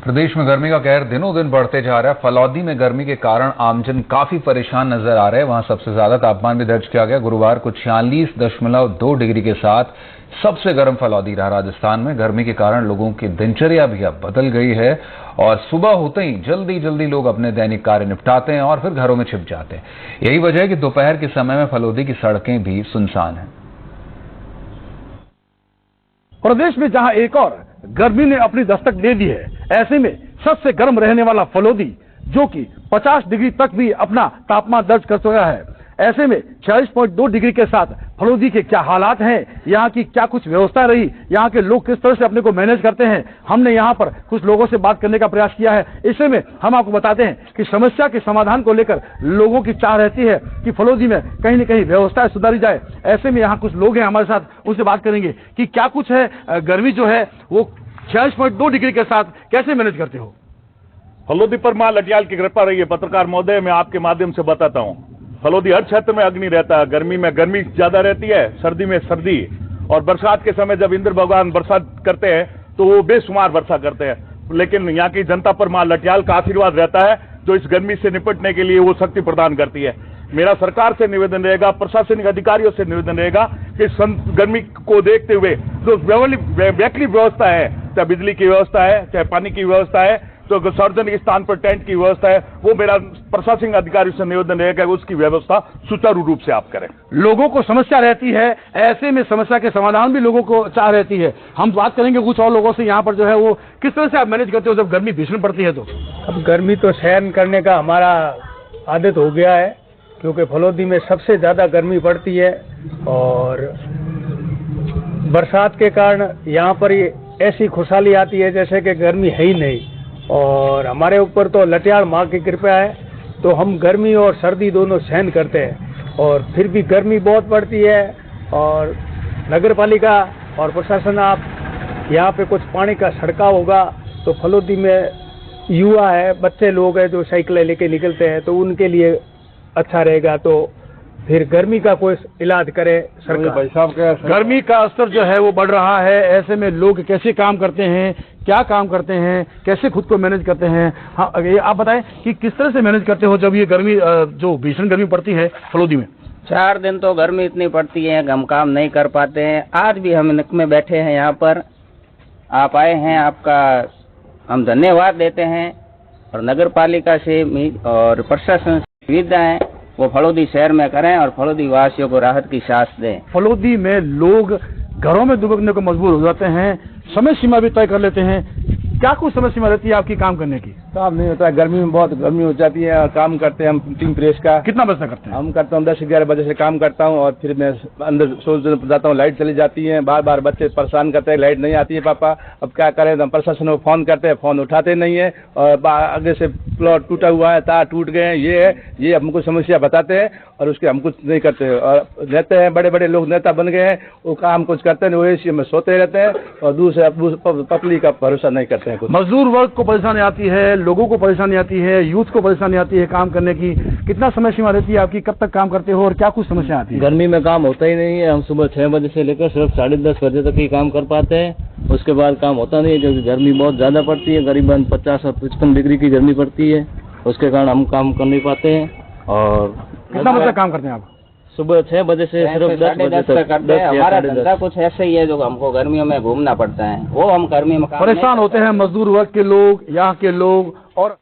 प्रदेश में गर्मी का कहर दिनों दिन बढ़ते जा रहा है। फलौदी में गर्मी के कारण आमजन काफी परेशान नजर आ रहे हैं। वहां सबसे ज्यादा तापमान भी दर्ज किया गया। गुरुवार को 46.2 डिग्री के साथ सबसे गर्म फलौदी रहा। राजस्थान में गर्मी के कारण लोगों की दिनचर्या भी अब बदल गई है और सुबह होते ही जल्दी जल्दी लोग अपने दैनिक कार्य निपटाते हैं और फिर घरों में छिप जाते हैं। यही वजह है कि दोपहर के समय में फलौदी की सड़कें भी सुनसान हैं। प्रदेश में जहां एक और गर्मी ने अपनी दस्तक दे दी है, ऐसे में सबसे गर्म रहने वाला फलौदी जो कि 50 डिग्री तक भी अपना तापमान दर्ज कर चुका है, ऐसे में 46.2 डिग्री के साथ फलौदी के क्या हालात हैं, यहाँ की क्या कुछ व्यवस्था रही, यहाँ के लोग किस तरह से अपने को मैनेज करते हैं, हमने यहाँ पर कुछ लोगों से बात करने का प्रयास किया है। इससे में हम आपको बताते हैं कि समस्या के समाधान को लेकर लोगों की चाह रहती है कि फलौदी में कहीं न कहीं व्यवस्था सुधारी जाए। ऐसे में यहाँ कुछ लोग हैं हमारे साथ, उनसे बात करेंगे कि क्या कुछ है, गर्मी जो है वो 46.2 डिग्री के साथ कैसे मैनेज करते हो। फलौदी पर मां लटियाल की कृपा रही है। पत्रकार महोदय, मैं आपके माध्यम से बताता हूँ, फलौदी हर क्षेत्र में अग्नि रहता है। गर्मी में गर्मी ज्यादा रहती है, सर्दी में सर्दी, और बरसात के समय जब इंद्र भगवान बरसात करते हैं तो वो बेशुमार वर्षा करते हैं। लेकिन यहाँ की जनता पर मां लटियाल का आशीर्वाद रहता है जो इस गर्मी से निपटने के लिए वो शक्ति प्रदान करती है। मेरा सरकार से निवेदन रहेगा, प्रशासनिक अधिकारियों से निवेदन रहेगा कि गर्मी को देखते हुए जो वैकल्पिक व्यवस्था है, चाहे बिजली की व्यवस्था है, चाहे पानी की व्यवस्था है, तो सार्वजनिक स्थान पर टेंट की व्यवस्था है, वो मेरा प्रशासनिक अधिकारियों से निवेदन रहेगा कि उसकी व्यवस्था सुचारू रूप से आप करें। लोगों को समस्या रहती है, ऐसे में समस्या के समाधान भी लोगों को चाह रहती है। हम बात करेंगे कुछ और लोगों से यहाँ पर जो है वो किस तरह से आप मैनेज करते हो जब गर्मी भीषण पड़ती है। तो अब गर्मी तो सहन करने का हमारा आदत हो गया है, क्योंकि फलौदी में सबसे ज्यादा गर्मी पड़ती है और बरसात के कारण यहाँ पर ऐसी खुशहाली आती है जैसे कि गर्मी है ही नहीं। और हमारे ऊपर तो लटियाल माँ की कृपा है, तो हम गर्मी और सर्दी दोनों सहन करते हैं। और फिर भी गर्मी बहुत पड़ती है और नगर पालिका और प्रशासन, आप यहाँ पे कुछ पानी का छिड़काव होगा तो फलौदी में युवा है, बच्चे लोग हैं जो साइकिलें लेके निकलते हैं, तो उनके लिए अच्छा रहेगा। तो फिर गर्मी का कोई इलाज करे सरकार। गर्मी का स्तर जो है वो बढ़ रहा है, ऐसे में लोग कैसे काम करते हैं, क्या काम करते हैं, कैसे खुद को मैनेज करते हैं। हाँ, ये आप बताएं कि किस तरह से मैनेज करते हो जब ये गर्मी जो भीषण गर्मी पड़ती है फलौदी में। 4 दिन तो गर्मी इतनी पड़ती है, हम काम नहीं कर पाते हैं। आज भी हम निक में बैठे हैं, यहाँ पर आप आए हैं, आपका हम धन्यवाद देते हैं। और नगर पालिका से और प्रशासन से सुविधा है वो फलौदी शहर में करें और फलौदी वासियों को राहत की सांस दें। फलौदी में लोग घरों में दुबकने को मजबूर हो जाते हैं, समय सीमा भी तय कर लेते हैं। क्या कुछ समय सीमा रहती है आपकी काम करने की? काम नहीं होता है, गर्मी में बहुत गर्मी हो जाती है। काम करते हैं हम टीम प्रेस का। कितना बजे करते हैं? हम करता हूँ 10-11 बजे से काम करता हूँ और फिर मैं अंदर सोच जाता हूँ, लाइट चली जाती है। बार बार बच्चे परेशान करते हैं, लाइट नहीं आती है पापा, अब क्या करें। हम प्रशासन को फोन करते हैं, फोन उठाते नहीं है, और आगे से प्लॉट टूटा हुआ है, तार टूट गए हैं, ये हमको समस्या बताते हैं और उसके हम कुछ नहीं करते। और रहते हैं बड़े बड़े लोग नेता बन गए हैं, वो काम कुछ करते नहीं, वो एसी में सोते रहते हैं और दूसरे पब्लिक का भरोसा नहीं करते हैं। कुछ मजदूर वर्ग को परेशानी आती है, लोगों को परेशानी आती है, यूथ को परेशानी आती है काम करने की। कितना समय सीमा रहती है आपकी, कब तक काम करते हो और क्या कुछ समस्या आती है? गर्मी में काम होता ही नहीं है। हम सुबह 6 बजे से लेकर सिर्फ 10:30 बजे तक ही काम कर पाते हैं, उसके बाद काम होता नहीं है क्योंकि गर्मी बहुत ज्यादा पड़ती है। करीबन 50 और 55 डिग्री की गर्मी पड़ती है, उसके कारण हम काम कर नहीं पाते हैं। और कितना बजे काम करते हैं आप? सुबह 6 बजे से सिर्फ 10 बजे तक करते हैं। हमारा धंधा कुछ ऐसा ही है जो हमको गर्मियों में घूमना पड़ता है, वो हम गर्मी में परेशान होते हैं मजदूर वर्ग के लोग, यहाँ के लोग। और